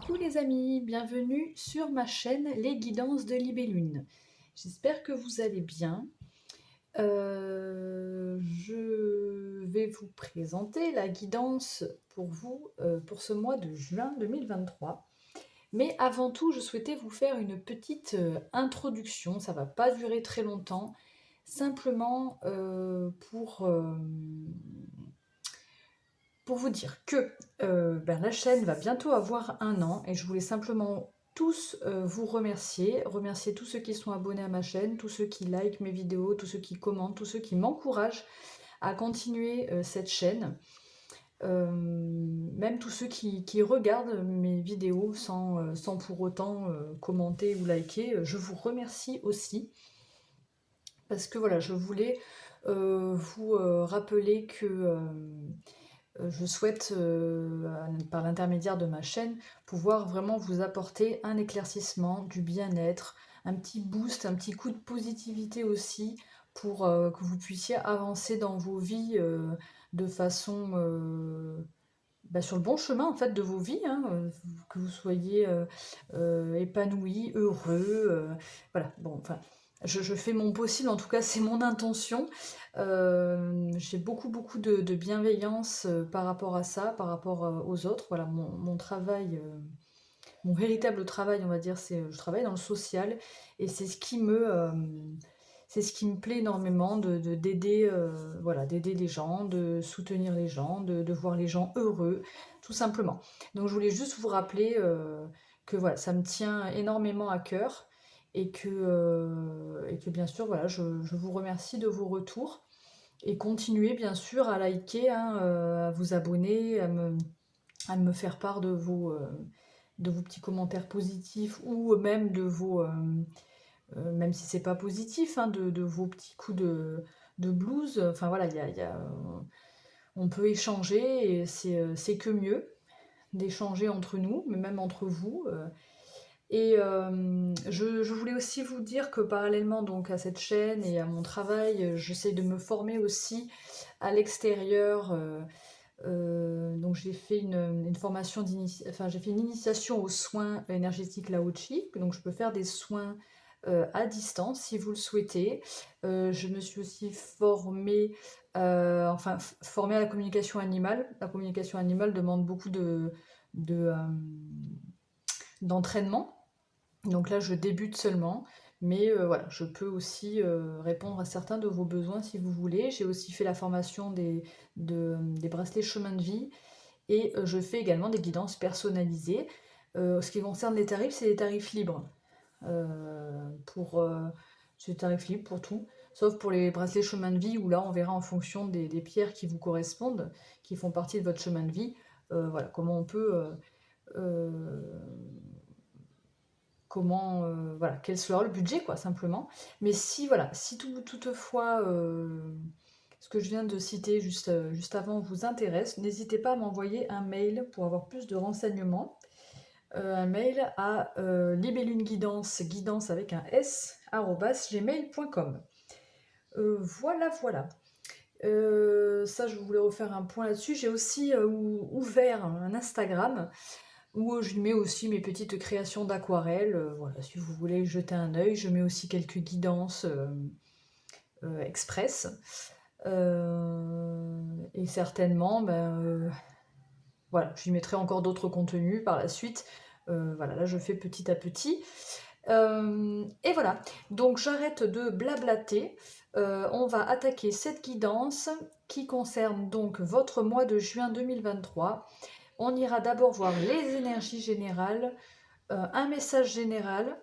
Coucou les amis, bienvenue sur ma chaîne Les Guidances de Libellune. J'espère que vous allez bien. Je vais vous présenter la guidance pour vous pour ce mois de juin 2023. Mais avant tout, je souhaitais vous faire une petite introduction, ça va pas durer très longtemps, simplement pour vous dire que la chaîne va bientôt avoir 1 an et je voulais simplement tous vous remercier tous ceux qui sont abonnés à ma chaîne, tous ceux qui likent mes vidéos, tous ceux qui commentent, tous ceux qui m'encouragent à continuer cette chaîne, même tous ceux qui regardent mes vidéos sans pour autant commenter ou liker, je vous remercie aussi parce que voilà, je voulais vous rappeler que je souhaite, par l'intermédiaire de ma chaîne, pouvoir vraiment vous apporter un éclaircissement, du bien-être, un petit boost, un petit coup de positivité aussi, pour que vous puissiez avancer dans vos vies de façon sur le bon chemin en fait de vos vies, hein, que vous soyez épanoui, heureux, voilà. Bon, enfin, je fais mon possible, en tout cas c'est mon intention. J'ai beaucoup de bienveillance par rapport à ça, par rapport aux autres. Voilà, mon travail, mon véritable travail, on va dire, c'est je travaille dans le social et c'est ce qui me plaît énormément d'aider voilà, d'aider les gens, de soutenir les gens, de voir les gens heureux, tout simplement. Donc je voulais juste vous rappeler que voilà, ça me tient énormément à cœur et que bien sûr, voilà, je vous remercie de vos retours et continuez bien sûr à liker, hein, à vous abonner, à me faire part de vos petits commentaires positifs ou même de vos, même si c'est pas positif, hein, de vos petits coups de blues. Enfin voilà, on peut échanger et c'est que mieux d'échanger entre nous, mais même entre vous. Et je voulais aussi vous dire que parallèlement donc à cette chaîne et à mon travail, j'essaie de me former aussi à l'extérieur. Donc j'ai fait une formation enfin j'ai fait une initiation aux soins énergétiques Lao Chi, donc je peux faire des soins à distance si vous le souhaitez. Je me suis aussi formée, formée à la communication animale. La communication animale demande beaucoup de, d'entraînement. Donc là, je débute seulement, mais voilà, je peux aussi répondre à certains de vos besoins si vous voulez. J'ai aussi fait la formation des bracelets chemin de vie et je fais également des guidances personnalisées. Ce qui concerne les tarifs, c'est des tarifs libres. C'est des tarifs libres pour tout, sauf pour les bracelets chemin de vie où là, on verra en fonction des pierres qui vous correspondent, qui font partie de votre chemin de vie, voilà, comment on peut euh, voilà, quel sera le budget, quoi, simplement. Mais si, voilà, si toutefois ce que je viens de citer juste avant vous intéresse, n'hésitez pas à m'envoyer un mail pour avoir plus de renseignements. Un mail à libelluneguidance, guidance avec un s, @gmail.com. Voilà, voilà. Ça, je voulais refaire un point là-dessus. J'ai aussi ouvert un Instagram où je mets aussi mes petites créations d'aquarelle. Voilà, si vous voulez jeter un œil, je mets aussi quelques guidances express. Et certainement, voilà, j'y mettrai encore d'autres contenus par la suite. Voilà, là je fais petit à petit. Et voilà, donc j'arrête de blablater. On va attaquer cette guidance qui concerne donc votre mois de juin 2023. On ira d'abord voir les énergies générales, un message général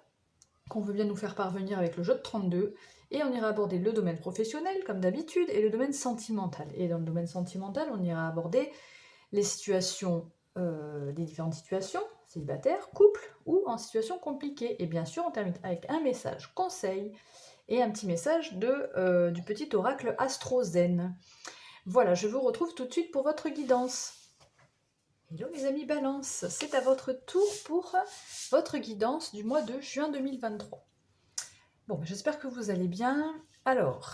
qu'on veut bien nous faire parvenir avec le jeu de 32, et on ira aborder le domaine professionnel comme d'habitude et le domaine sentimental. Et dans le domaine sentimental, on ira aborder les situations, les différentes situations, célibataire, couple ou en situation compliquée. Et bien sûr, on termine avec un message conseil et un petit message du petit oracle Astro-Zen. Voilà, je vous retrouve tout de suite pour votre guidance. Hello mes amis Balance, c'est à votre tour pour votre guidance du mois de juin 2023. Bon, j'espère que vous allez bien. Alors,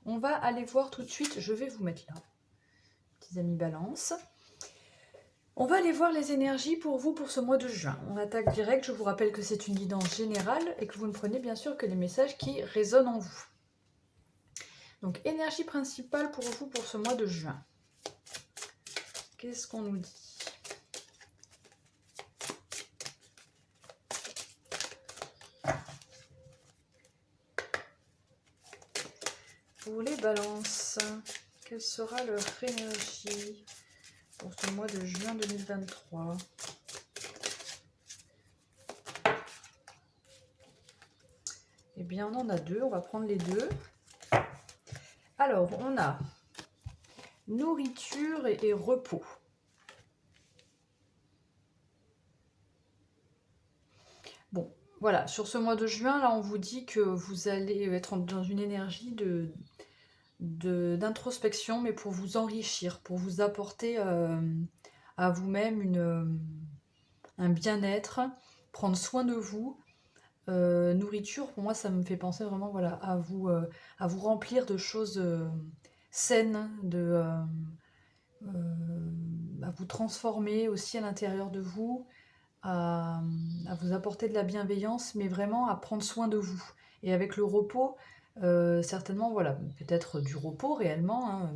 on va aller voir tout de suite, je vais vous mettre là, petits amis Balance. On va aller voir les énergies pour vous pour ce mois de juin. On attaque direct, je vous rappelle que c'est une guidance générale et que vous ne prenez bien sûr que les messages qui résonnent en vous. Donc, énergie principale pour vous pour ce mois de juin. Qu'est-ce qu'on nous dit? Pour les balances, quelle sera leur énergie pour ce mois de juin 2023? Eh bien, on en a deux, on va prendre les deux. Alors, on a nourriture et repos. Bon, voilà, sur ce mois de juin, là, on vous dit que vous allez être dans une énergie d'introspection, mais pour vous enrichir, pour vous apporter à vous-même un bien-être, prendre soin de vous. Nourriture, pour moi, ça me fait penser vraiment voilà, à vous remplir de choses saines, à vous transformer aussi à l'intérieur de vous, à vous apporter de la bienveillance, mais vraiment à prendre soin de vous. Et avec le repos, certainement, voilà, peut-être du repos réellement, hein,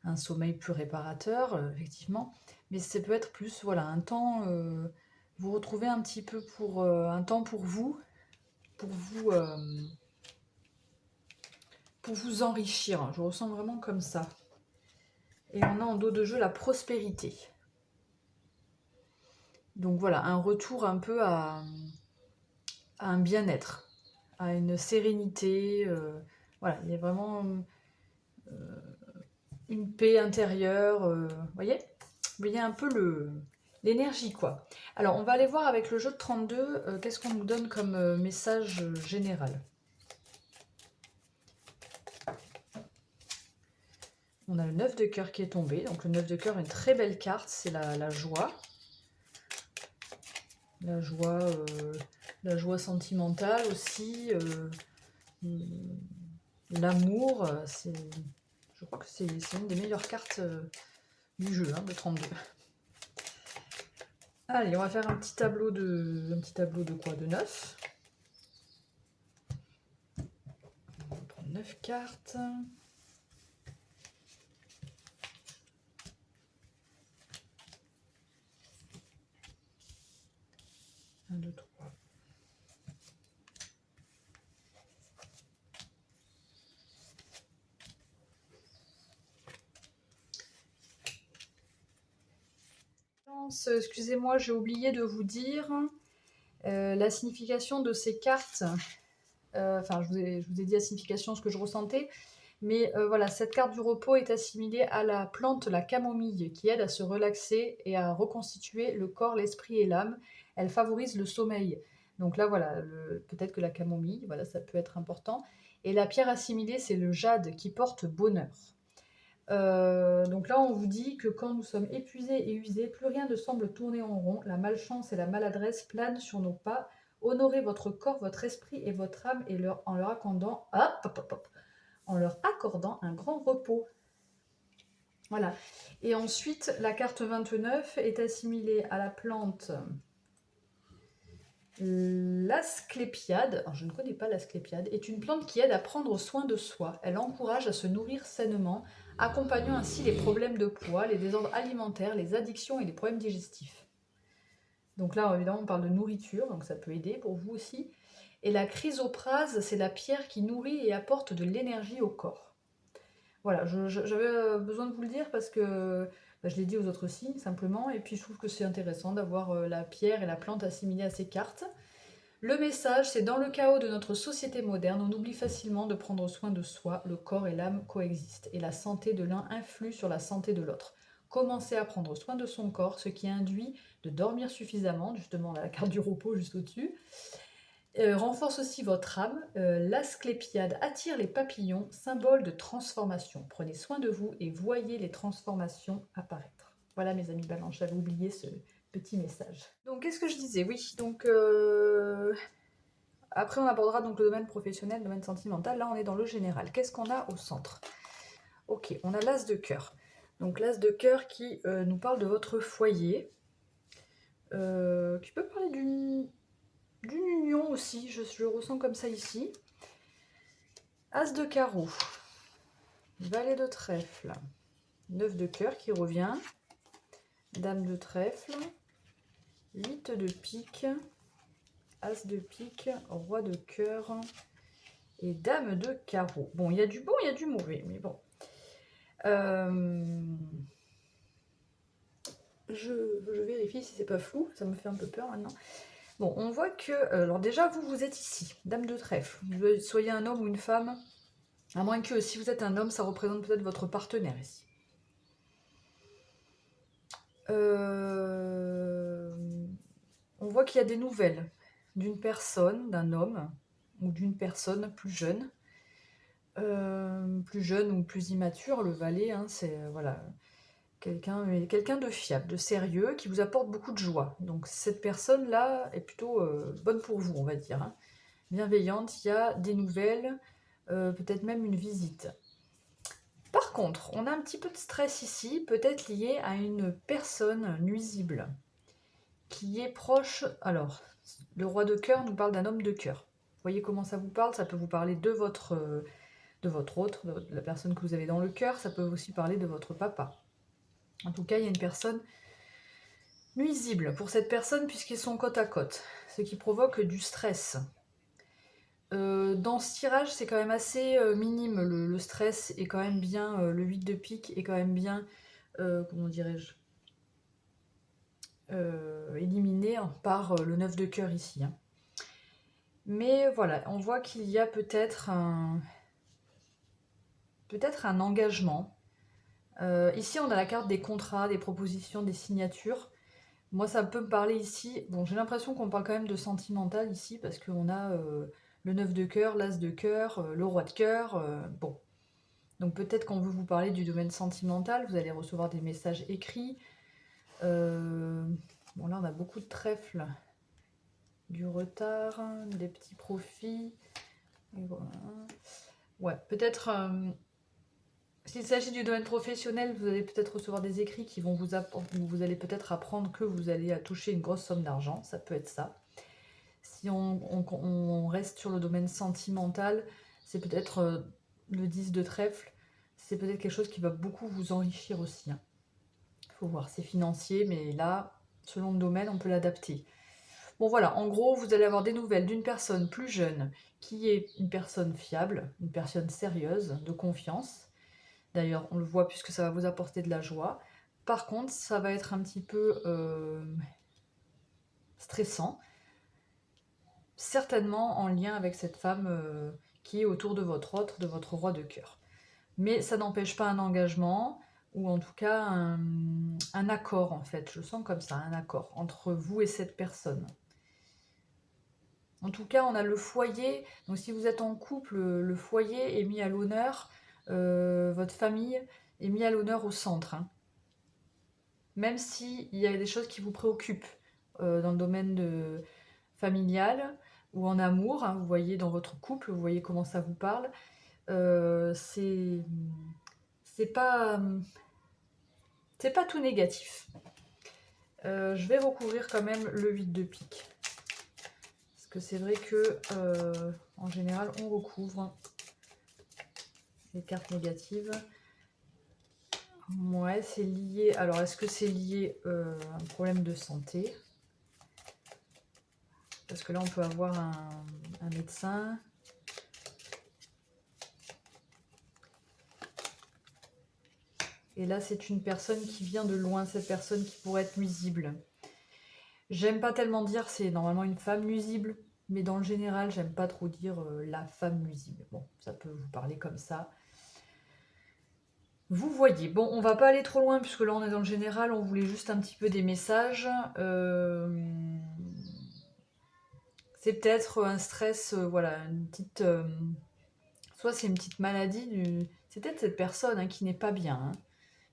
un sommeil plus réparateur, effectivement, mais ça peut être plus, voilà, un temps, vous retrouvez un petit peu pour un temps pour vous, euh, pour vous enrichir. Je ressens vraiment comme ça. Et on a en dos de jeu la prospérité. Donc voilà, un retour un peu à un bien-être, à une sérénité. Voilà, il y a vraiment une paix intérieure. Vous voyez un peu l'énergie, quoi. Alors, on va aller voir avec le jeu de 32, qu'est-ce qu'on nous donne comme message général. On a le 9 de cœur qui est tombé. Donc, le 9 de cœur est une très belle carte, c'est la joie. La joie, la joie sentimentale aussi, l'amour, je crois que c'est une des meilleures cartes du jeu, hein, de 32. Allez, on va faire un petit tableau de quoi? De 9. On va prendre 9 cartes. 1, 2, 3. Excusez-moi, j'ai oublié de vous dire la signification de ces cartes. Enfin, je vous ai dit la signification, ce que je ressentais. Mais voilà, cette carte du repos est assimilée à la plante, la camomille, qui aide à se relaxer et à reconstituer le corps, l'esprit et l'âme. Elle favorise le sommeil. Donc là, voilà, peut-être que la camomille, voilà, ça peut être important. Et la pierre assimilée, c'est le jade qui porte bonheur. Donc là, on vous dit que quand nous sommes épuisés et usés, plus rien ne semble tourner en rond. La malchance et la maladresse planent sur nos pas. Honorez votre corps, votre esprit et votre âme et en leur accordant, en leur accordant un grand repos. Voilà. Et ensuite, la carte 29 est assimilée à la plante l'asclépiade. Alors, je ne connais pas l'asclépiade. Est une plante qui aide à prendre soin de soi. Elle encourage à se nourrir sainement, accompagnant ainsi les problèmes de poids, les désordres alimentaires, les addictions et les problèmes digestifs. Donc là, évidemment, on parle de nourriture, donc ça peut aider pour vous aussi. Et la chrysoprase, c'est la pierre qui nourrit et apporte de l'énergie au corps. Voilà, j'avais besoin de vous le dire parce que je l'ai dit aux autres signes simplement, et puis je trouve que c'est intéressant d'avoir la pierre et la plante assimilées à ces cartes. Le message, c'est dans le chaos de notre société moderne, on oublie facilement de prendre soin de soi, le corps et l'âme coexistent, et la santé de l'un influe sur la santé de l'autre. Commencez à prendre soin de son corps, ce qui induit de dormir suffisamment, justement la carte du repos juste au-dessus. Renforce aussi votre âme. L'asclépiade attire les papillons, symbole de transformation. Prenez soin de vous et voyez les transformations apparaître. Voilà mes amis Balance, j'avais oublié ce petit message. Donc qu'est-ce que je disais? Oui, donc après on abordera donc le domaine professionnel, le domaine sentimental. Là on est dans le général. Qu'est-ce qu'on a au centre? Ok, on a l'as de cœur. Donc l'as de cœur qui nous parle de votre foyer, qui peut parler d'une union aussi, je le ressens comme ça ici. As de carreau, valet de trèfle, 9 de cœur qui revient, dame de trèfle, 8 de pique, as de pique, roi de cœur et dame de carreau. Bon, il y a du bon, il y a du mauvais, mais bon. Je vérifie si c'est pas flou, ça me fait un peu peur maintenant. Bon, on voit que, alors déjà, vous êtes ici, dame de trèfle. Vous soyez un homme ou une femme, à moins que si vous êtes un homme, ça représente peut-être votre partenaire ici. On voit qu'il y a des nouvelles d'une personne, d'un homme, ou d'une personne plus jeune ou plus immature. Le valet, hein, c'est voilà, quelqu'un de fiable, de sérieux, qui vous apporte beaucoup de joie. Donc cette personne-là est plutôt bonne pour vous, on va dire, hein. Bienveillante, il y a des nouvelles, peut-être même une visite. Par contre, on a un petit peu de stress ici, peut-être lié à une personne nuisible, qui est proche... Alors, le roi de cœur nous parle d'un homme de cœur. Vous voyez comment ça vous parle? Ça peut vous parler de votre autre, de la personne que vous avez dans le cœur, ça peut aussi parler de votre papa. En tout cas, il y a une personne nuisible pour cette personne puisqu'ils sont côte à côte, ce qui provoque du stress. Dans ce tirage, c'est quand même assez minime, le stress est quand même bien, le 8 de pique est quand même bien, comment dirais-je, éliminé par le 9 de cœur ici, hein. Mais voilà, on voit qu'il y a peut-être un engagement. Ici, on a la carte des contrats, des propositions, des signatures. Moi, ça peut me parler ici. Bon, j'ai l'impression qu'on parle quand même de sentimental ici, parce qu'on a le 9 de cœur, l'as de cœur, le roi de cœur. Bon. Donc peut-être qu'on veut vous parler du domaine sentimental, vous allez recevoir des messages écrits. Bon, là, on a beaucoup de trèfles, du retard, des petits profits. Et voilà. Ouais, peut-être... s'il s'agit du domaine professionnel, vous allez peut-être recevoir des écrits qui vont vous apporter, vous allez peut-être apprendre que vous allez toucher une grosse somme d'argent, ça peut être ça. Si on reste sur le domaine sentimental, c'est peut-être le 10 de trèfle, c'est peut-être quelque chose qui va beaucoup vous enrichir aussi, hein. Faut voir, c'est financier, mais là, selon le domaine, on peut l'adapter. Bon voilà, en gros, vous allez avoir des nouvelles d'une personne plus jeune, qui est une personne fiable, une personne sérieuse, de confiance. D'ailleurs, on le voit puisque ça va vous apporter de la joie. Par contre, ça va être un petit peu stressant, certainement en lien avec cette femme qui est autour de votre roi de cœur. Mais ça n'empêche pas un engagement, ou en tout cas un accord en fait, je sens comme ça, un accord entre vous et cette personne. En tout cas, on a le foyer, donc si vous êtes en couple, le foyer est mis à l'honneur, votre famille est mis à l'honneur au centre, hein. Même s'il y a des choses qui vous préoccupent dans le domaine familial ou en amour, hein, vous voyez dans votre couple, vous voyez comment ça vous parle, c'est pas, tout négatif. Je vais recouvrir quand même le 8 de pique. Parce que c'est vrai que en général, on recouvre les cartes négatives. Ouais, c'est lié. Alors, est-ce que c'est lié à un problème de santé? Parce que là, on peut avoir un médecin. Et là, c'est une personne qui vient de loin, cette personne qui pourrait être nuisible. J'aime pas tellement dire c'est normalement une femme nuisible, mais dans le général, j'aime pas trop dire la femme nuisible. Bon, ça peut vous parler comme ça. Vous voyez, bon, on va pas aller trop loin, puisque là, on est dans le général, on voulait juste un petit peu des messages. C'est peut-être un stress, voilà, une petite... soit c'est une petite maladie, c'est peut-être cette personne hein, qui n'est pas bien, hein,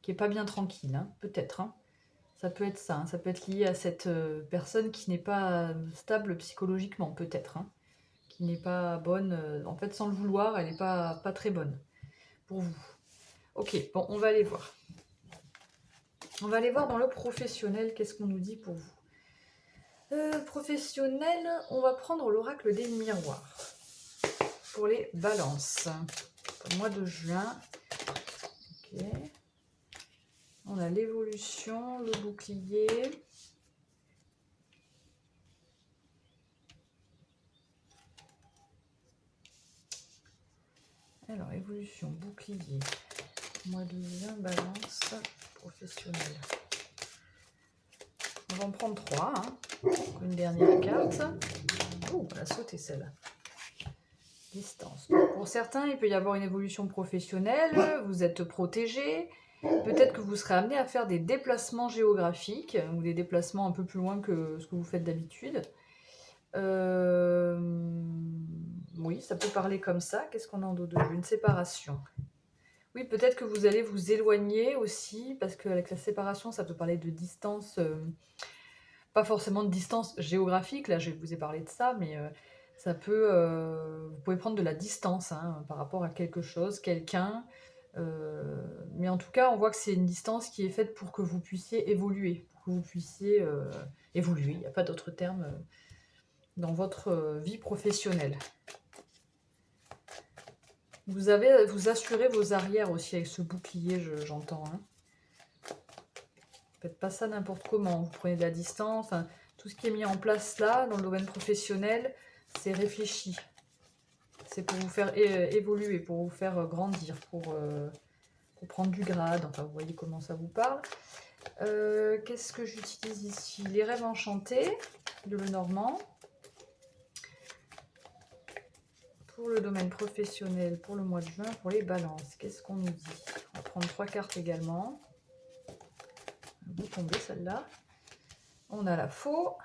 qui est pas bien tranquille, hein, peut-être, hein. Ça peut être ça, hein, ça peut être lié à cette personne qui n'est pas stable psychologiquement, peut-être, hein, qui n'est pas bonne, en fait, sans le vouloir, elle n'est pas très bonne pour vous. Ok, bon, on va aller voir. On va aller voir dans le professionnel, qu'est-ce qu'on nous dit pour vous. Professionnel, on va prendre l'oracle des miroirs pour les balances. Pour le mois de juin. Ok. On a l'évolution, le bouclier. Alors, évolution, bouclier. Mois de juin, balance, professionnel. On va en prendre 3. Hein. Une dernière carte. Oh, on a sauté celle-là. Distance. Pour certains, il peut y avoir une évolution professionnelle. Vous êtes protégé. Peut-être que vous serez amené à faire des déplacements géographiques ou des déplacements un peu plus loin que ce que vous faites d'habitude. Oui, ça peut parler comme ça. Qu'est-ce qu'on a en dos de jeu? Une séparation. Oui, peut-être que vous allez vous éloigner aussi, parce qu'avec la séparation, ça peut parler de distance, pas forcément de distance géographique, là je vous ai parlé de ça, mais ça peut, vous pouvez prendre de la distance hein, par rapport à quelque chose, quelqu'un, mais en tout cas, on voit que c'est une distance qui est faite pour que vous puissiez évoluer, pour que vous puissiez évoluer, il n'y a pas d'autre terme, dans votre vie professionnelle. Vous assurez vos arrières aussi avec ce bouclier, j'entends. Hein. Faites pas ça n'importe comment. Vous prenez de la distance. Enfin, tout ce qui est mis en place là, dans le domaine professionnel, c'est réfléchi. C'est pour vous faire évoluer, pour vous faire grandir, pour prendre du grade. Enfin, vous voyez comment ça vous parle. Qu'est-ce que j'utilise ici? Les rêves enchantés de Lenormand. Pour le domaine professionnel, pour le mois de juin, pour les balances. Qu'est-ce qu'on nous dit? On va prendre 3 cartes également. Vous tombez celle-là. On a la faux.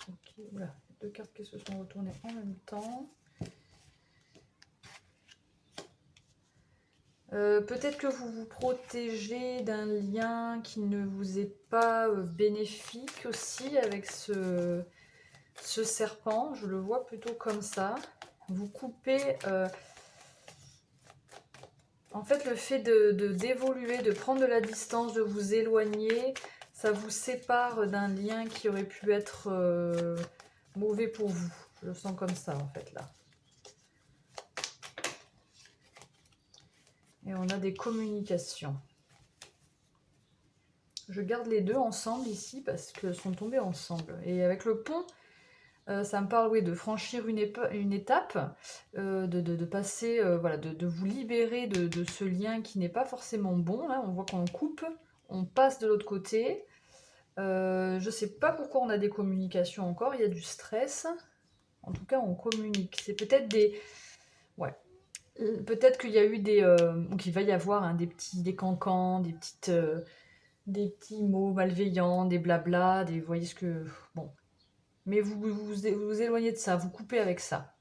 Ok, oula, 2 cartes qui se sont retournées en même temps. Peut-être que vous vous protégez d'un lien qui ne vous est pas bénéfique aussi avec ce serpent. Je le vois plutôt comme ça. Vous coupez... En fait, le fait d'évoluer, de prendre de la distance, de vous éloigner, ça vous sépare d'un lien qui aurait pu être mauvais pour vous. Je le sens comme ça, en fait, là. Et on a des communications. Je garde les deux ensemble ici parce qu'elles sont tombées ensemble. Et avec le pont, ça me parle oui, de franchir une étape, de passer, voilà, de vous libérer de ce lien qui n'est pas forcément bon. Là, on voit qu'on coupe, on passe de l'autre côté. Je ne sais pas pourquoi on a des communications encore, il y a du stress. En tout cas, on communique. C'est peut-être des... Ouais. Peut-être qu'il y a eu des... ou qu'il va y avoir hein, des cancans, des petits mots malveillants, des blabla, vous voyez ce que... Bon. Mais vous éloignez de ça, vous coupez avec ça.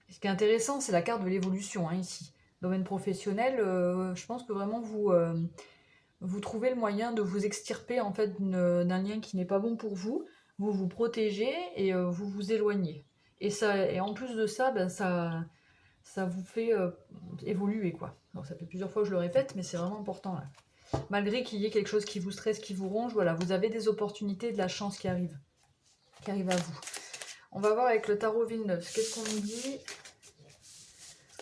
Ce qui est intéressant, c'est la carte de l'évolution, hein, ici. Domaine professionnel, je pense que vraiment vous trouvez le moyen de vous extirper en fait d'un lien qui n'est pas bon pour vous. Vous vous protégez et vous vous éloignez. Et en plus de ça, ben, ça vous fait évoluer, quoi. Donc, ça fait plusieurs fois que je le répète, mais c'est vraiment important, là. Malgré qu'il y ait quelque chose qui vous stresse, qui vous ronge, voilà, vous avez des opportunités, de la chance qui arrive à vous. On va voir avec le tarot Villeneuve, qu'est-ce qu'on nous dit?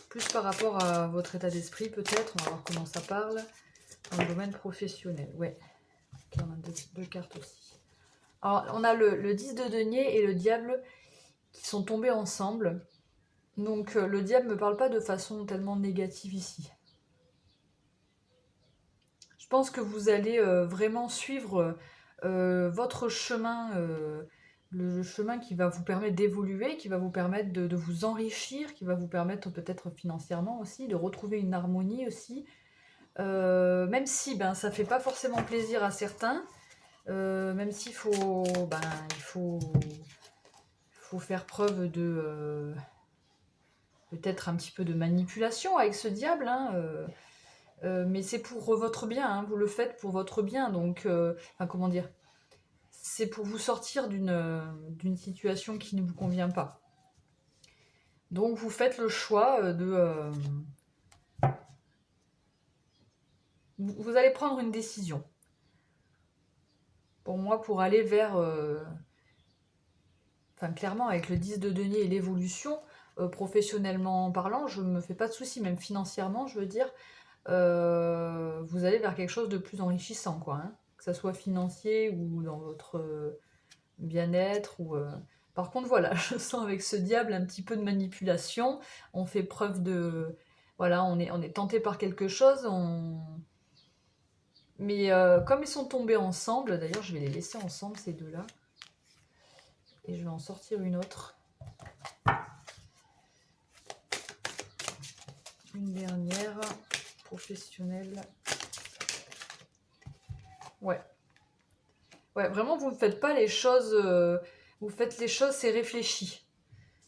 Plus par rapport à votre état d'esprit, peut-être. On va voir comment ça parle. Dans le domaine professionnel, ouais. Okay, on a deux cartes aussi. Alors, on a le 10 de denier et le diable qui sont tombés ensemble. Donc, le diable ne me parle pas de façon tellement négative ici. Je pense que vous allez vraiment suivre votre chemin, le chemin qui va vous permettre d'évoluer, qui va vous permettre de vous enrichir, qui va vous permettre peut-être financièrement aussi, de retrouver une harmonie aussi. Même si ben, ça ne fait pas forcément plaisir à certains, même s'il faut, ben, il faut faire preuve de peut-être un petit peu de manipulation avec ce diable, hein, mais c'est pour votre bien, hein, vous le faites pour votre bien, donc, enfin, comment dire, c'est pour vous sortir d'une situation qui ne vous convient pas. Donc vous faites le choix Vous allez prendre une décision. Pour moi, pour aller vers... Enfin, clairement, avec le 10 de denier et l'évolution, professionnellement parlant, je ne me fais pas de soucis, même financièrement, je veux dire. Vous allez vers quelque chose de plus enrichissant, quoi, hein. Que ça soit financier ou dans votre bien-être. Par contre, voilà, je sens avec ce diable un petit peu de manipulation. On fait preuve de... Voilà, on est tenté par quelque chose. Mais comme ils sont tombés ensemble, d'ailleurs, je vais les laisser ensemble, ces deux-là. Et je vais en sortir une autre. Une dernière, professionnelle. Ouais. Ouais, vraiment, vous ne faites pas les choses... vous faites les choses, c'est réfléchi.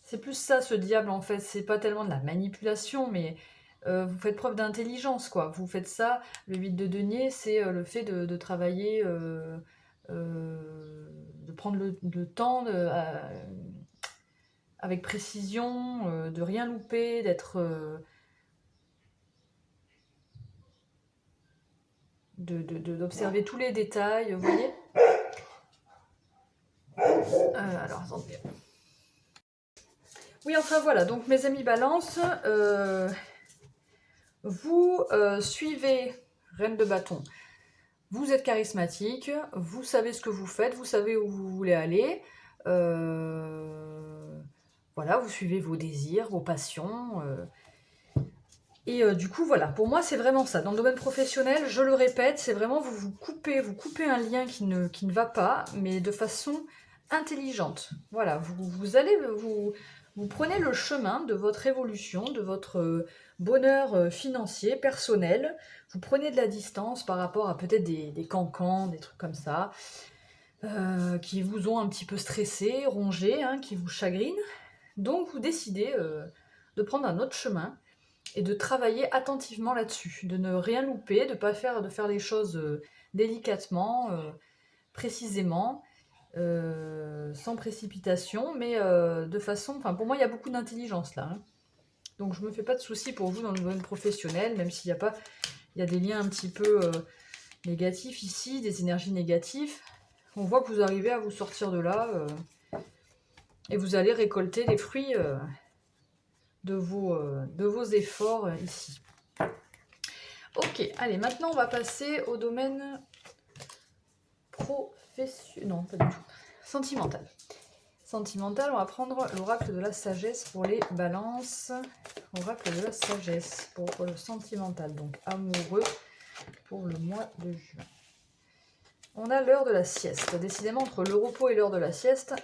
C'est plus ça, ce diable, en fait. C'est pas tellement de la manipulation, mais vous faites preuve d'intelligence, quoi. Vous faites ça. Le 8 de denier, c'est le fait de travailler, de prendre le temps avec précision, de rien louper, d'observer tous les détails, vous voyez. Alors, attendez. Oui, enfin voilà, donc mes amis Balance, vous suivez Reine de bâton. Vous êtes charismatique, vous savez ce que vous faites, vous savez où vous voulez aller. Voilà, vous suivez vos désirs, vos passions. Et du coup, voilà, pour moi, c'est vraiment ça. Dans le domaine professionnel, je le répète, c'est vraiment vous coupez un lien qui ne va pas, mais de façon intelligente. Voilà, vous prenez le chemin de votre évolution, de votre bonheur financier, personnel. Vous prenez de la distance par rapport à peut-être des cancans, des trucs comme ça, qui vous ont un petit peu stressé, rongé, hein, qui vous chagrinent. Donc vous décidez de prendre un autre chemin et de travailler attentivement là-dessus, de ne rien louper, de faire les choses délicatement, précisément, sans précipitation, mais de façon... Enfin, pour moi, il y a beaucoup d'intelligence là, hein. Donc je me fais pas de soucis pour vous dans le domaine professionnel, même s'il y a pas... Il y a des liens un petit peu négatifs ici, des énergies négatives. On voit que vous arrivez à vous sortir de là et vous allez récolter les fruits de vos efforts ici. Ok, allez, maintenant on va passer au domaine professionnel. Non, pas du tout. Sentimental. Sentimental, on va prendre l'oracle de la sagesse pour les balances. Oracle de la sagesse pour le sentimental, donc amoureux pour le mois de juin. On a l'heure de la sieste. Décidément, entre le repos et l'heure de la sieste.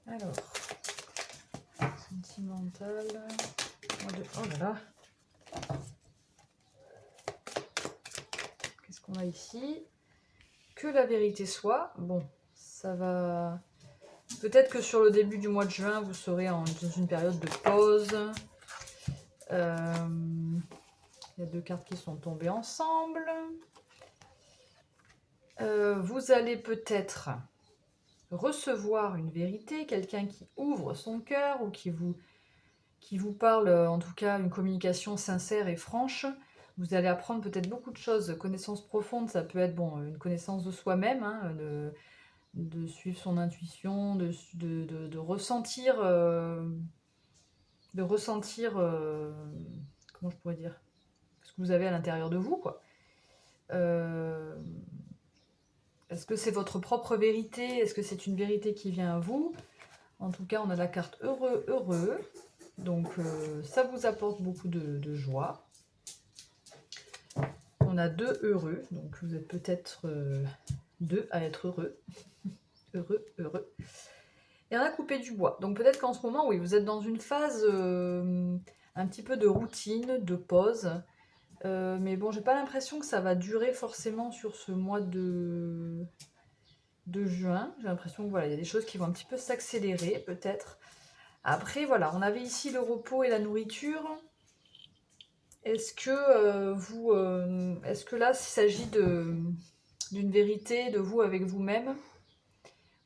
Alors, sentimental. Oh là là. Qu'est-ce qu'on a ici? Que la vérité soit. Bon, ça va... Peut-être que sur le début du mois de juin, vous serez dans une période de pause. Il y a deux cartes qui sont tombées ensemble. Vous allez peut-être recevoir une vérité, quelqu'un qui ouvre son cœur ou qui vous parle, en tout cas une communication sincère et franche. Vous allez apprendre peut-être beaucoup de choses. Connaissance profonde, ça peut être bon, une connaissance de soi-même, hein, de suivre son intuition, de ressentir, comment je pourrais dire, ce que vous avez à l'intérieur de vous, quoi. Est-ce que c'est votre propre vérité? Est-ce que c'est une vérité qui vient à vous? En tout cas, on a la carte heureux, heureux. Donc, ça vous apporte beaucoup de joie. On a deux heureux. Donc, vous êtes peut-être deux à être heureux. Heureux, heureux. Et on a coupé du bois. Donc, peut-être qu'en ce moment, oui, vous êtes dans une phase un petit peu de routine, de pause. Mais bon, j'ai pas l'impression que ça va durer forcément sur ce mois de juin. J'ai l'impression que voilà, il y a des choses qui vont un petit peu s'accélérer, peut-être. Après, voilà, on avait ici le repos et la nourriture. Est-ce que est-ce que là, il s'agit d'une vérité de vous avec vous-même?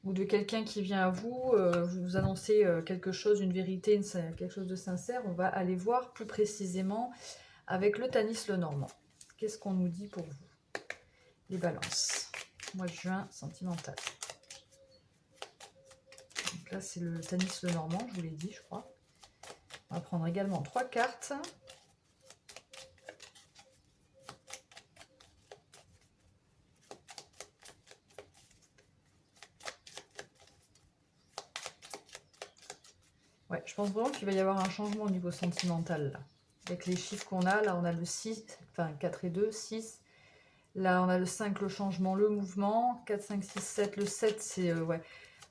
ou de quelqu'un qui vient à vous, vous annoncer quelque chose, une vérité, quelque chose de sincère. On va aller voir plus précisément avec le Tanis Lenormand. Qu'est-ce qu'on nous dit pour vous, les balances? Mois de juin, sentimental. Donc là, c'est le Tanis Lenormand, je vous l'ai dit, je crois. On va prendre également 3 cartes. Ouais, je pense vraiment qu'il va y avoir un changement au niveau sentimental, là. Avec les chiffres qu'on a, là on a le 6, enfin 4 et 2, 6. Là on a le 5, le changement, le mouvement. 4, 5, 6, 7. Le 7, c'est ouais,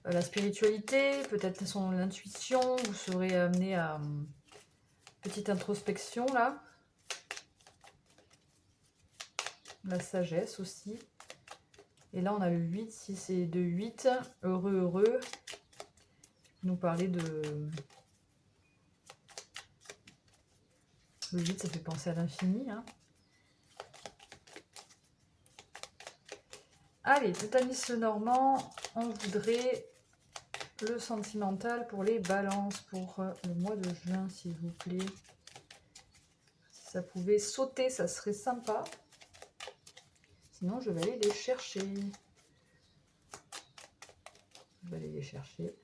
la spiritualité, peut-être l'intuition. Vous serez amené à petite introspection, là. La sagesse aussi. Et là on a le 8, 6 et 2, 8. Heureux, heureux. Nous parler de... Le 8, ça fait penser à l'infini, hein. Allez, le Tanis Lenormand, on voudrait le sentimental pour les balances pour le mois de juin, s'il vous plaît. Si ça pouvait sauter, ça serait sympa. Sinon, je vais aller les chercher. Je vais aller les chercher.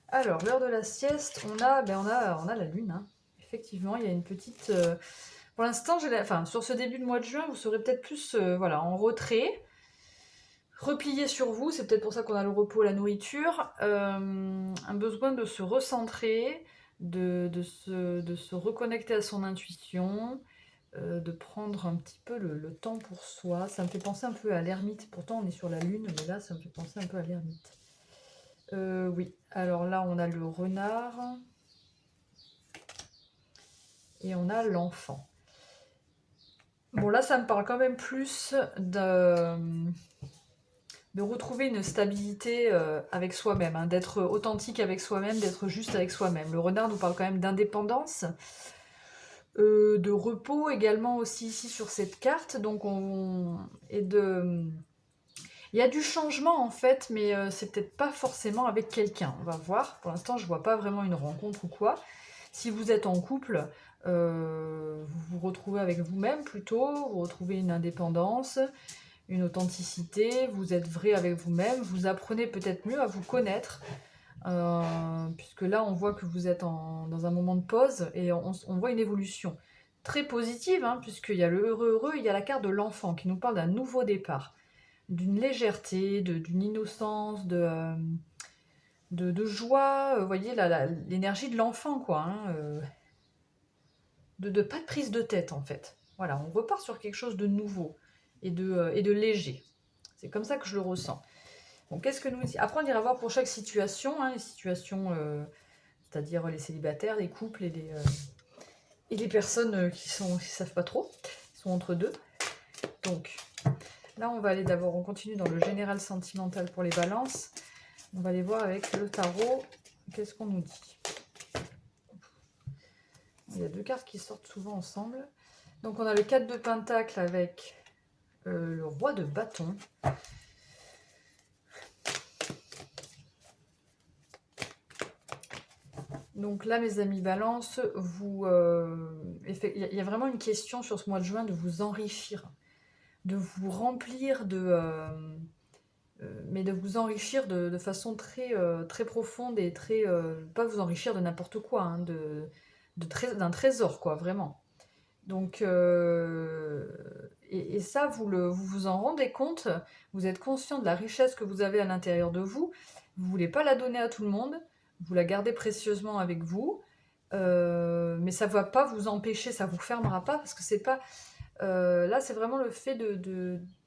Alors, l'heure de la sieste, on a la lune, hein. Effectivement, il y a une petite... pour l'instant, sur ce début de mois de juin, vous serez peut-être plus voilà, en retrait. Replié sur vous, c'est peut-être pour ça qu'on a le repos, la nourriture, un besoin de se recentrer, de se reconnecter à son intuition, de prendre un petit peu le temps pour soi. Ça me fait penser un peu à l'ermite, pourtant on est sur la lune, mais là ça me fait penser un peu à l'ermite. Oui, alors là on a le renard, et on a l'enfant. Bon là ça me parle quand même plus de retrouver une stabilité avec soi-même, hein, d'être authentique avec soi-même, d'être juste avec soi-même. Le renard nous parle quand même d'indépendance, de repos également aussi ici sur cette carte. Donc il y a du changement en fait, mais c'est peut-être pas forcément avec quelqu'un. On va voir. Pour l'instant, je vois pas vraiment une rencontre ou quoi. Si vous êtes en couple, vous vous retrouvez avec vous-même plutôt, vous retrouvez une indépendance, une authenticité, vous êtes vrai avec vous-même, vous apprenez peut-être mieux à vous connaître, puisque là on voit que vous êtes dans un moment de pause et on voit une évolution très positive, hein, puisqu'il y a le heureux heureux, il y a la carte de l'enfant qui nous parle d'un nouveau départ, d'une légèreté, d'une innocence, de joie, vous voyez l'énergie de l'enfant, quoi, hein, de pas de prise de tête en fait. Voilà, on repart sur quelque chose de nouveau et de léger. C'est comme ça que je le ressens. Bon, qu'est-ce que nous dit? Après, on ira voir pour chaque situation, hein, les situations, c'est-à-dire les célibataires, les couples et les personnes qui savent pas trop, qui sont entre deux. Donc, là, on va aller d'abord, on continue dans le général sentimental pour les balances. On va aller voir avec le tarot, qu'est-ce qu'on nous dit? Il y a 2 cartes qui sortent souvent ensemble. Donc, on a le 4 de Pentacle avec le roi de bâton. Donc là, mes amis balance, il y a vraiment une question sur ce mois de juin de vous enrichir, de vous remplir mais de vous enrichir de façon très, très profonde et très, pas vous enrichir de n'importe quoi, hein, d'un trésor, quoi, vraiment. Donc, et ça, vous en rendez compte, vous êtes conscient de la richesse que vous avez à l'intérieur de vous, vous ne voulez pas la donner à tout le monde, vous la gardez précieusement avec vous, mais ça ne va pas vous empêcher, ça ne vous fermera pas, parce que c'est pas... là, c'est vraiment le fait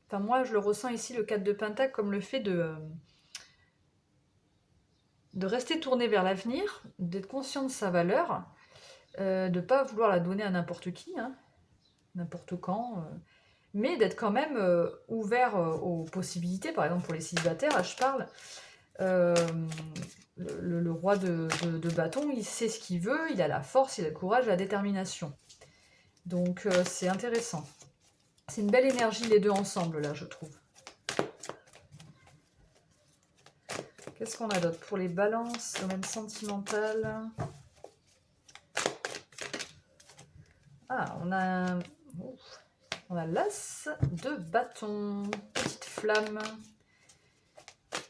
enfin, moi, je le ressens ici, le 4 de Pentacle, comme le fait de rester tourné vers l'avenir, d'être conscient de sa valeur, de ne pas vouloir la donner à n'importe qui, hein, n'importe quand, mais d'être quand même ouvert aux possibilités. Par exemple, pour les célibataires, là, je parle, le roi de bâton, il sait ce qu'il veut, il a la force, il a le courage, la détermination. Donc, c'est intéressant. C'est une belle énergie, les deux ensemble, là, je trouve. Qu'est-ce qu'on a d'autre pour les balances, domaine sentimental? Ah, on a l'as de bâton, petite flamme,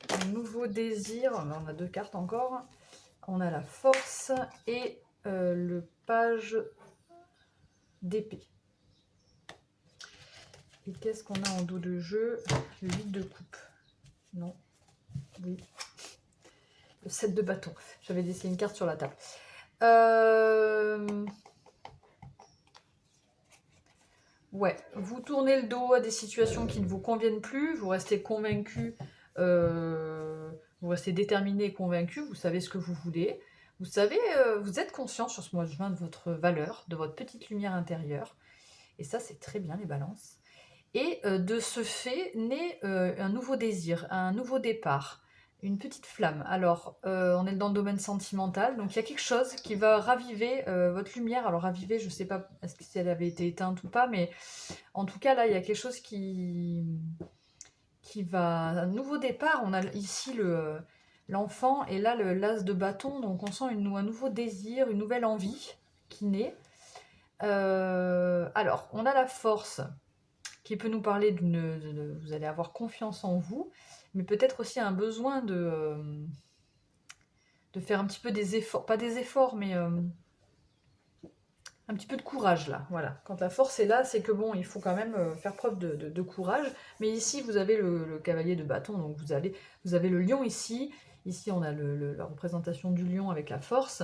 un nouveau désir, on a 2 cartes encore, on a la force et le page d'épée. Et qu'est-ce qu'on a en dos de jeu? Le 8 de coupe. Non. Oui. Le 7 de bâton. J'avais laissé une carte sur la table. Ouais, vous tournez le dos à des situations qui ne vous conviennent plus, vous restez convaincu, vous restez déterminé et convaincu, vous savez ce que vous voulez, vous savez, vous êtes conscient sur ce mois de juin de votre valeur, de votre petite lumière intérieure, et ça c'est très bien les balances. Et de ce fait naît un nouveau désir, un nouveau départ, une petite flamme. Alors, on est dans le domaine sentimental, donc il y a quelque chose qui va raviver votre lumière. Alors, raviver, je ne sais pas si elle avait été éteinte ou pas, mais en tout cas, là, il y a quelque chose qui va... Un nouveau départ. On a ici l'enfant et là, l'as de bâton. Donc, on sent un nouveau désir, une nouvelle envie qui naît. Alors, on a la force qui peut nous parler vous allez avoir confiance en vous, mais peut-être aussi un besoin de faire un petit peu des efforts, pas des efforts, mais un petit peu de courage là, voilà. Quand la force est là, c'est que bon, il faut quand même faire preuve de courage, mais ici vous avez le cavalier de bâton, donc vous avez le lion ici on a la représentation du lion avec la force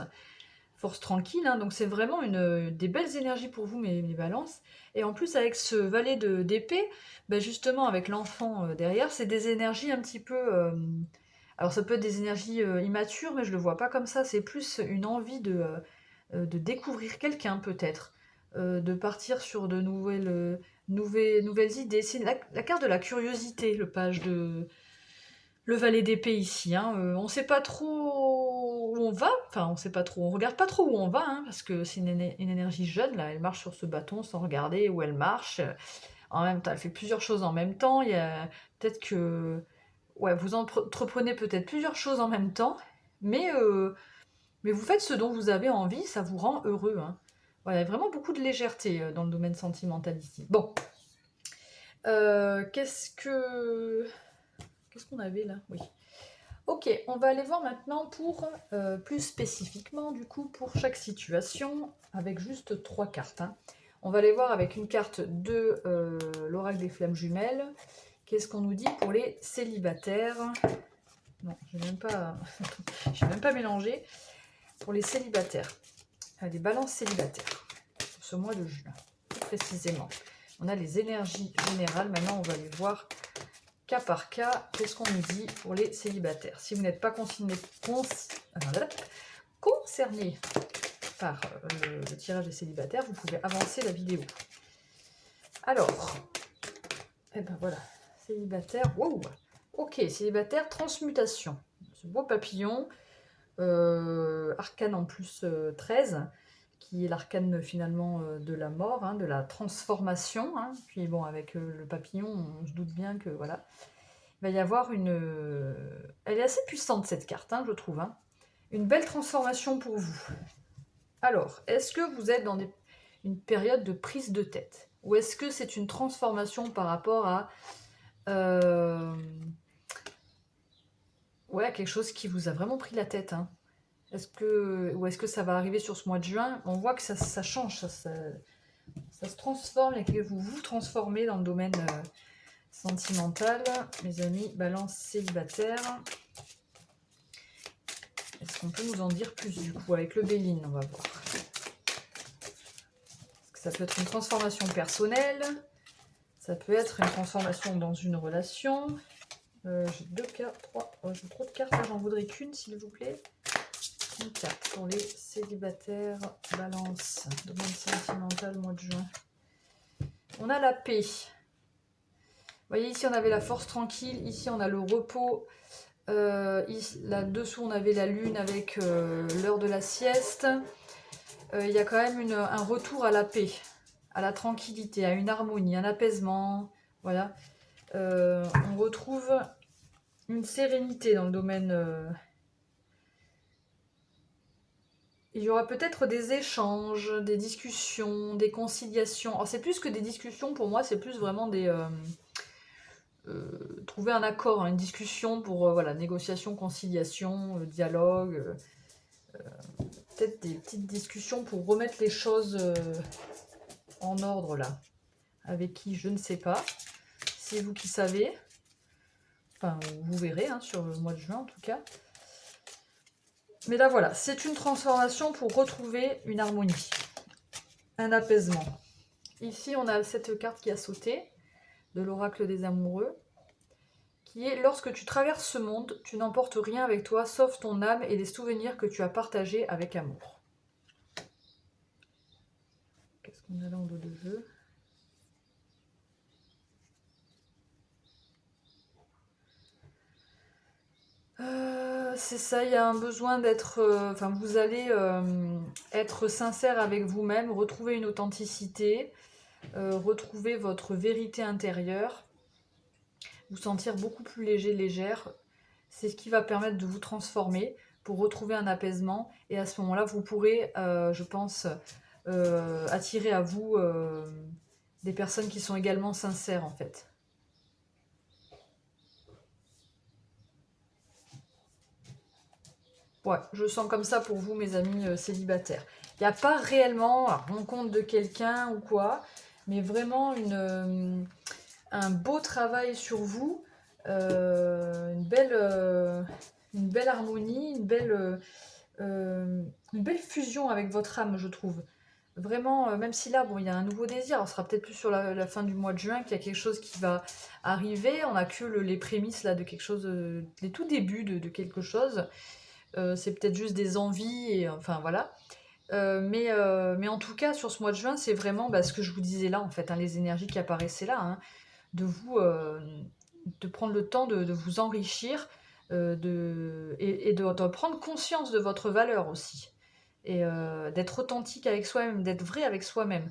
tranquille, hein, donc c'est vraiment des belles énergies pour vous mes balances, et en plus avec ce valet d'épée, ben justement avec l'enfant derrière, c'est des énergies un petit peu, alors ça peut être des énergies immatures, mais je le vois pas comme ça, c'est plus une envie de découvrir quelqu'un peut-être, de partir sur de nouvelles idées, c'est la carte de la curiosité, le page de... Le valet d'épée ici, hein, on sait pas trop où on va, enfin on sait pas trop, on regarde pas trop où on va, hein, parce que c'est une énergie jeune, là, elle marche sur ce bâton sans regarder où elle marche, en même temps, elle fait plusieurs choses en même temps, il y a peut-être que, ouais, vous entreprenez peut-être plusieurs choses en même temps, mais vous faites ce dont vous avez envie, ça vous rend heureux, hein. Voilà, il y a vraiment beaucoup de légèreté dans le domaine sentimental ici. Bon, qu'est-ce qu'on avait là? Oui. Ok, on va aller voir maintenant pour, plus spécifiquement du coup, pour chaque situation, avec juste 3 cartes, hein. On va aller voir avec une carte de l'oracle des flammes jumelles. Qu'est-ce qu'on nous dit pour les célibataires? Non, je n'ai même pas, j'ai même pas mélangé. Pour les célibataires, les balances célibataires, pour ce mois de juin, plus précisément. On a les énergies générales, maintenant on va les voir cas par cas. Qu'est-ce qu'on nous dit pour les célibataires? Si vous n'êtes pas concerné par le tirage des célibataires, vous pouvez avancer la vidéo. Alors, et ben voilà, célibataire, wow, ok, célibataire, transmutation, ce beau papillon, arcane en plus 13, qui est l'arcane finalement de la mort, hein, de la transformation, hein. Puis bon, avec le papillon, on se doute bien que voilà, il va y avoir elle est assez puissante cette carte, hein, je trouve, hein. Une belle transformation pour vous. Alors, est-ce que vous êtes dans une période de prise de tête? Ou est-ce que c'est une transformation par rapport à ouais, quelque chose qui vous a vraiment pris la tête, hein? Ou est-ce que ça va arriver sur ce mois de juin? On voit que ça change, ça se transforme et que vous vous transformez dans le domaine sentimental. Mes amis, balance célibataire. Est-ce qu'on peut nous en dire plus du coup avec le Béline? On va voir. Ça peut être une transformation personnelle. Ça peut être une transformation dans une relation. J'ai 2 cartes, 3. Oh, j'ai trop de cartes, j'en voudrais qu'une s'il vous plaît. Une carte pour les célibataires, balance, domaine sentimental, mois de juin. On a la paix. Vous voyez, ici on avait la force tranquille, ici on a le repos. Là-dessous on avait la lune avec l'heure de la sieste. Il y a quand même un retour à la paix, à la tranquillité, à une harmonie, un apaisement. Voilà. On retrouve une sérénité dans le domaine... Il y aura peut-être des échanges, des discussions, des conciliations. Alors c'est plus que des discussions, pour moi, c'est plus vraiment des... trouver un accord, hein, une discussion pour voilà, négociation, conciliation, dialogue, peut-être des petites discussions pour remettre les choses en ordre là. Avec qui, je ne sais pas. C'est vous qui savez. Enfin, vous verrez hein, sur le mois de juin en tout cas. Mais là voilà, c'est une transformation pour retrouver une harmonie, un apaisement. Ici, on a cette carte qui a sauté, de l'oracle des amoureux, qui est « Lorsque tu traverses ce monde, tu n'emportes rien avec toi, sauf ton âme et les souvenirs que tu as partagés avec amour. » Qu'est-ce qu'on a là en dos de jeu? C'est ça, il y a un besoin d'être... Enfin, vous allez être sincère avec vous-même, retrouver une authenticité, retrouver votre vérité intérieure, vous sentir beaucoup plus léger, légère. C'est ce qui va permettre de vous transformer pour retrouver un apaisement. Et à ce moment-là, vous pourrez, je pense, attirer à vous des personnes qui sont également sincères, en fait. Ouais, je sens comme ça pour vous, mes amis célibataires. Il n'y a pas réellement la rencontre de quelqu'un ou quoi, mais vraiment un beau travail sur vous, une belle harmonie, une belle fusion avec votre âme, je trouve. Vraiment, même si là, bon, il y a un nouveau désir, on sera peut-être plus sur la fin du mois de juin, qu'il y a quelque chose qui va arriver, on n'a que les prémices là de quelque chose, les tout débuts de quelque chose. C'est peut-être juste des envies, et enfin voilà. Mais en tout cas, sur ce mois de juin, c'est vraiment ce que je vous disais là, en fait, hein, les énergies qui apparaissaient là, hein, de vous, de prendre le temps de vous enrichir et de prendre conscience de votre valeur aussi. Et d'être authentique avec soi-même, d'être vrai avec soi-même.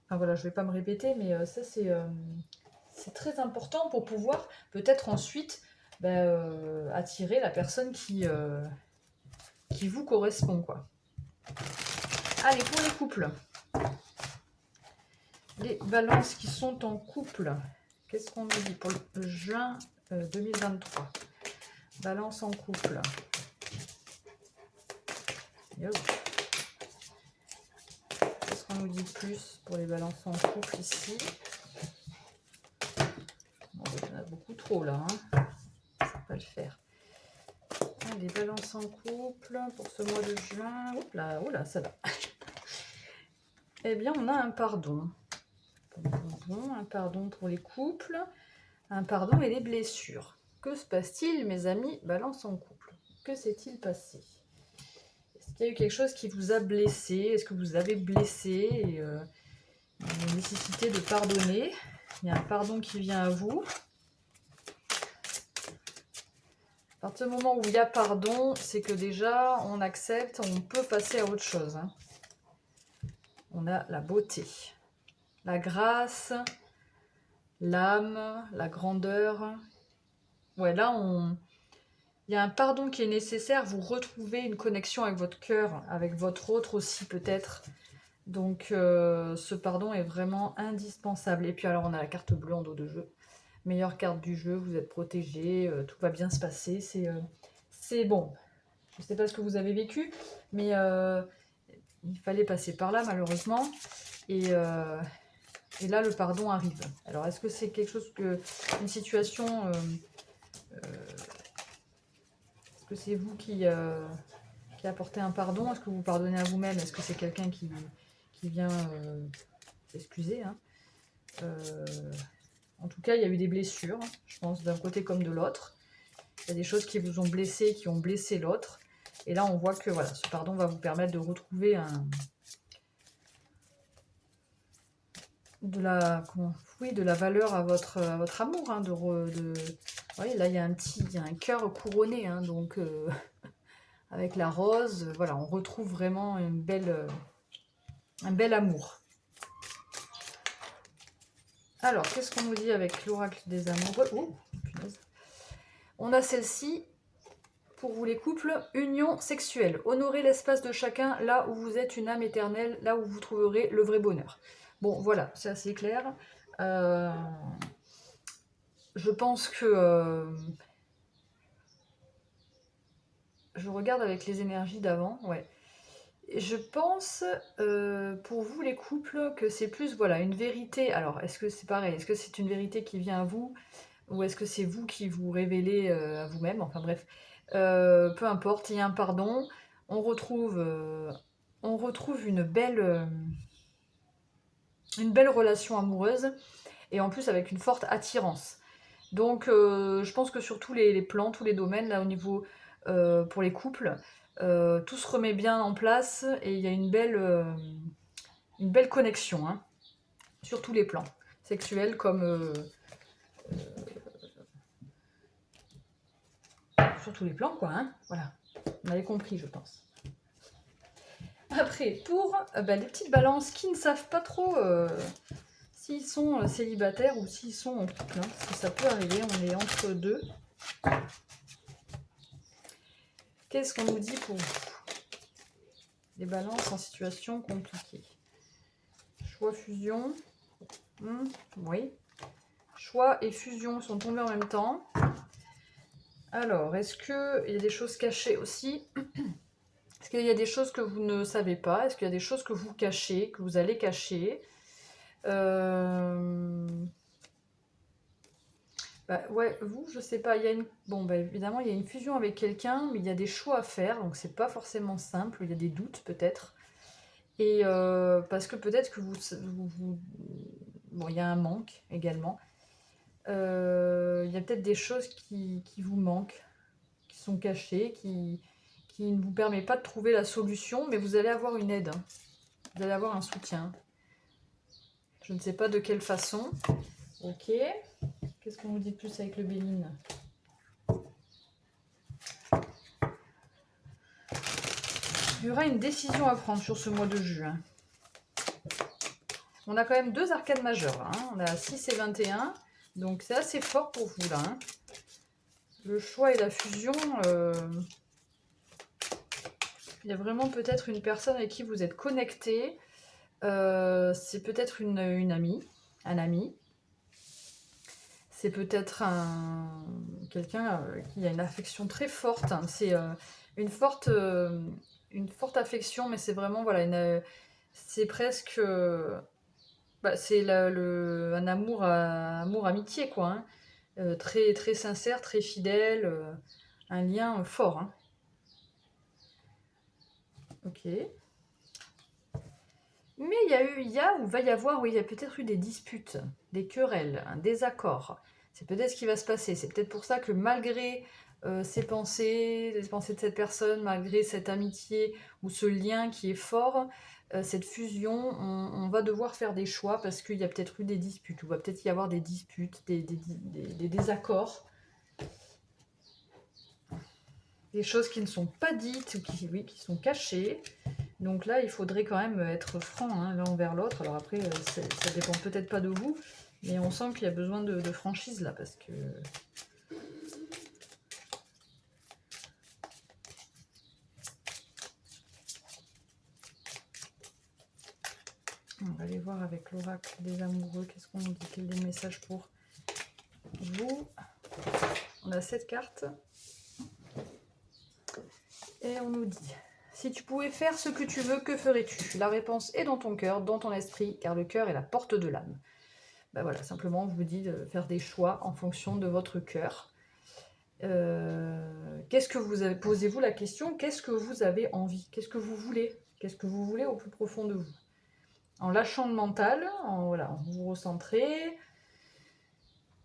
Enfin voilà, je ne vais pas me répéter, mais ça c'est très important pour pouvoir peut-être ensuite attirer la personne qui vous correspond, quoi. Allez, pour les couples. Les balances qui sont en couple. Qu'est-ce qu'on nous dit pour le juin 2023? Balance en couple. Yo. Qu'est-ce qu'on nous dit de plus pour les balances en couple ici? Bon, il y en a beaucoup trop là. Hein. Ça va pas le faire. Les balances en couple pour ce mois de juin. Oups là, oh là, ça va. Eh bien, on a un pardon. Un pardon pour les couples. Un pardon et les blessures. Que se passe-t-il, mes amis, balance en couple? Que s'est-il passé? Est-ce qu'il y a eu quelque chose qui vous a blessé? Est-ce que vous avez blessé et une nécessité de pardonner? Il y a un pardon qui vient à vous. À partir du moment où il y a pardon, c'est que déjà on accepte, on peut passer à autre chose. Hein. On a la beauté, la grâce, l'âme, la grandeur. Ouais, là, il y a un pardon qui est nécessaire. Vous retrouvez une connexion avec votre cœur, avec votre autre aussi peut-être. Donc, ce pardon est vraiment indispensable. Et puis alors, on a la carte bleue en dos de jeu. Meilleure carte du jeu, vous êtes protégé, tout va bien se passer. C'est bon. Je ne sais pas ce que vous avez vécu, mais il fallait passer par là, malheureusement. Et là, le pardon arrive. Alors, est-ce que c'est quelque chose une situation... est-ce que c'est vous qui apportez un pardon? Est-ce que vous pardonnez à vous-même? Est-ce que c'est quelqu'un qui vient s'excuser hein En tout cas, il y a eu des blessures, je pense, d'un côté comme de l'autre. Il y a des choses qui vous ont blessé, qui ont blessé l'autre. Et là, on voit que voilà, ce pardon va vous permettre de retrouver de la valeur à votre amour. Hein, oui, là, il y a un cœur couronné, hein, donc avec la rose, voilà, on retrouve vraiment un bel amour. Alors, qu'est-ce qu'on nous dit avec l'oracle des amoureux? Oh, punaise. On a celle-ci, pour vous les couples, union sexuelle. Honorez l'espace de chacun, là où vous êtes une âme éternelle, là où vous trouverez le vrai bonheur. Bon, voilà, c'est assez clair. Je pense que... je regarde avec les énergies d'avant, ouais. Je pense, pour vous les couples, que c'est plus, voilà, une vérité. Alors, est-ce que c'est pareil? Est-ce que c'est une vérité qui vient à vous? Ou est-ce que c'est vous qui vous révélez à vous-même? Enfin bref, peu importe, il y a un pardon. On retrouve, une belle relation amoureuse, et en plus avec une forte attirance. Donc, je pense que sur tous les plans, tous les domaines, là, au niveau, pour les couples, tout se remet bien en place et il y a une belle connexion, hein, sur tous les plans, sexuels comme sur tous les plans, quoi, hein, voilà. Vous m'avez compris, je pense. Après, pour les petites balances qui ne savent pas trop s'ils sont célibataires ou s'ils sont en couple, hein, parce que ça peut arriver, on est entre deux. Qu'est-ce qu'on nous dit pour vous? Les balances en situation compliquée. Choix, fusion. Oui. Choix et fusion sont tombés en même temps. Alors, est-ce qu'il y a des choses cachées aussi? Est-ce qu'il y a des choses que vous ne savez pas? Est-ce qu'il y a des choses que vous cachez, que vous allez cacher? Ouais, vous, je sais pas, il y a une... Bon, évidemment, il y a une fusion avec quelqu'un, mais il y a des choix à faire, donc c'est pas forcément simple, il y a des doutes peut-être. Et parce que peut-être que bon, il y a un manque également. Il y a peut-être des choses qui vous manquent, qui sont cachées, qui ne vous permettent pas de trouver la solution, mais vous allez avoir une aide, hein. Vous allez avoir un soutien. Je ne sais pas de quelle façon. Ok. Qu'est-ce qu'on vous dit de plus avec le Béline? Il y aura une décision à prendre sur ce mois de juin. On a quand même 2 arcades majeures, hein. On a 6 et 21. Donc c'est assez fort pour vous là, hein. Le choix et la fusion, il y a vraiment peut-être une personne avec qui vous êtes connecté. C'est peut-être une amie, un ami. C'est peut-être quelqu'un qui a une affection très forte, hein. C'est une forte affection, mais c'est vraiment, voilà, c'est presque... c'est un amour, amitié, quoi, hein. Très, très sincère, très fidèle, un lien fort, hein. Ok. Mais va y avoir, oui, il y a peut-être eu des disputes, des querelles, un désaccord. C'est peut-être ce qui va se passer. C'est peut-être pour ça que malgré ces pensées, les pensées de cette personne, malgré cette amitié ou ce lien qui est fort, cette fusion, on va devoir faire des choix parce qu'il y a peut-être eu des disputes, ou va peut-être y avoir des disputes, des désaccords, des choses qui ne sont pas dites ou qui sont cachées. Donc là, il faudrait quand même être franc, hein, l'un envers l'autre. Alors après, ça dépend peut-être pas de vous, mais on sent qu'il y a besoin de franchise là, parce que... On va aller voir avec l'oracle des amoureux. Qu'est-ce qu'on nous dit? Quel est le message pour vous? On a 7 cartes. Et on nous dit... Si tu pouvais faire ce que tu veux, que ferais-tu? La réponse est dans ton cœur, dans ton esprit, car le cœur est la porte de l'âme. Voilà, simplement, je vous dis de faire des choix en fonction de votre cœur. Qu'est-ce que vous avez... Posez-vous la question, qu'est-ce que vous avez envie? Qu'est-ce que vous voulez? Qu'est-ce que vous voulez au plus profond de vous? En lâchant le mental, en vous recentrez.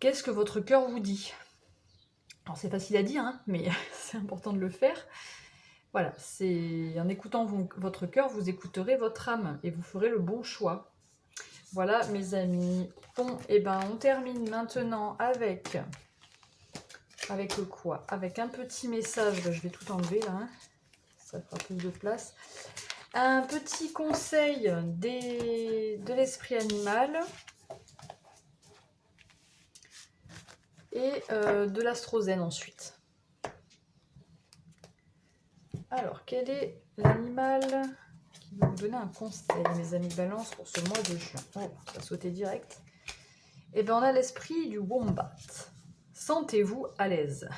Qu'est-ce que votre cœur vous dit? Alors c'est facile à dire, hein, mais c'est important de le faire. Voilà, c'est en écoutant votre cœur, vous écouterez votre âme et vous ferez le bon choix. Voilà, mes amis. Bon, et on termine maintenant avec quoi? Avec un petit message. Je vais tout enlever là, hein. Ça fera plus de place. Un petit conseil de l'esprit animal. et de l'astrozène ensuite. Alors, quel est l'animal qui va vous donner un conseil, mes amis balance, pour ce mois de juin? Oh, ça va sauter direct. Eh bien, on a l'esprit du wombat. Sentez-vous à l'aise.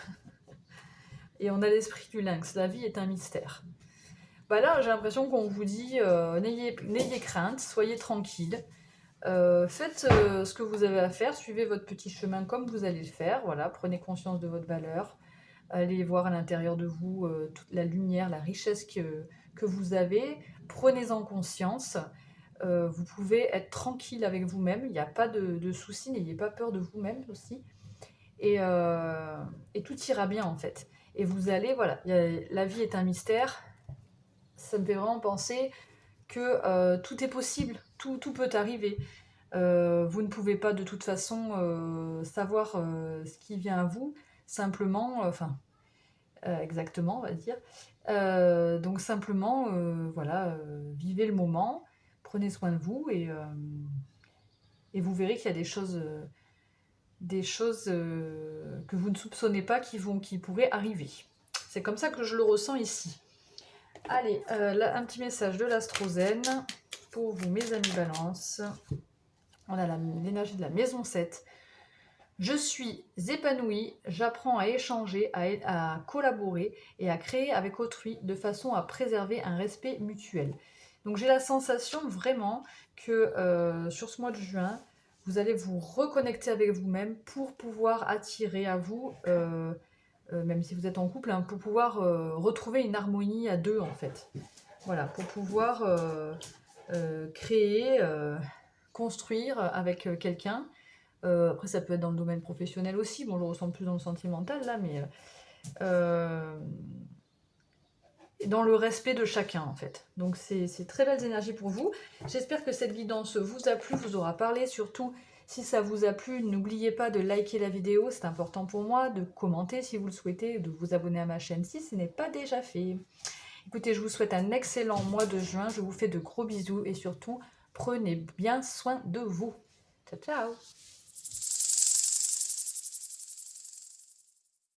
Et on a l'esprit du lynx. La vie est un mystère. Bah là, j'ai l'impression qu'on vous dit n'ayez crainte, soyez tranquille. Faites ce que vous avez à faire, suivez votre petit chemin comme vous allez le faire. Voilà, prenez conscience de votre valeur. Allez voir à l'intérieur de vous toute la lumière, la richesse que vous avez. Prenez-en conscience. Vous pouvez être tranquille avec vous-même. Il n'y a pas de soucis, n'ayez pas peur de vous-même aussi. Et tout ira bien en fait. Et vous allez, voilà, la vie est un mystère. Ça me fait vraiment penser que tout est possible, tout peut arriver. Vous ne pouvez pas de toute façon savoir ce qui vient à vous, simplement, exactement, on va dire. Donc simplement, voilà, vivez le moment, prenez soin de vous et vous verrez qu'il y a des choses que vous ne soupçonnez pas qui pourraient arriver. C'est comme ça que je le ressens ici. Allez, là, un petit message de l'astrozène pour vous, mes amis balance. On a l'énergie de la maison 7. Je suis épanouie, j'apprends à échanger, à collaborer et à créer avec autrui de façon à préserver un respect mutuel. Donc j'ai la sensation vraiment que sur ce mois de juin, vous allez vous reconnecter avec vous-même pour pouvoir attirer à vous, même si vous êtes en couple, hein, pour pouvoir retrouver une harmonie à deux en fait. Voilà, pour pouvoir créer, construire avec quelqu'un. Après, ça peut être dans le domaine professionnel aussi. Bon, je ressens plus dans le sentimental là, mais dans le respect de chacun en fait. Donc, c'est très belles énergies pour vous. J'espère que cette guidance vous a plu, vous aura parlé. Surtout, si ça vous a plu, n'oubliez pas de liker la vidéo, c'est important pour moi, de commenter si vous le souhaitez, de vous abonner à ma chaîne si ce n'est pas déjà fait. Écoutez, je vous souhaite un excellent mois de juin. Je vous fais de gros bisous et surtout, prenez bien soin de vous. Ciao, ciao!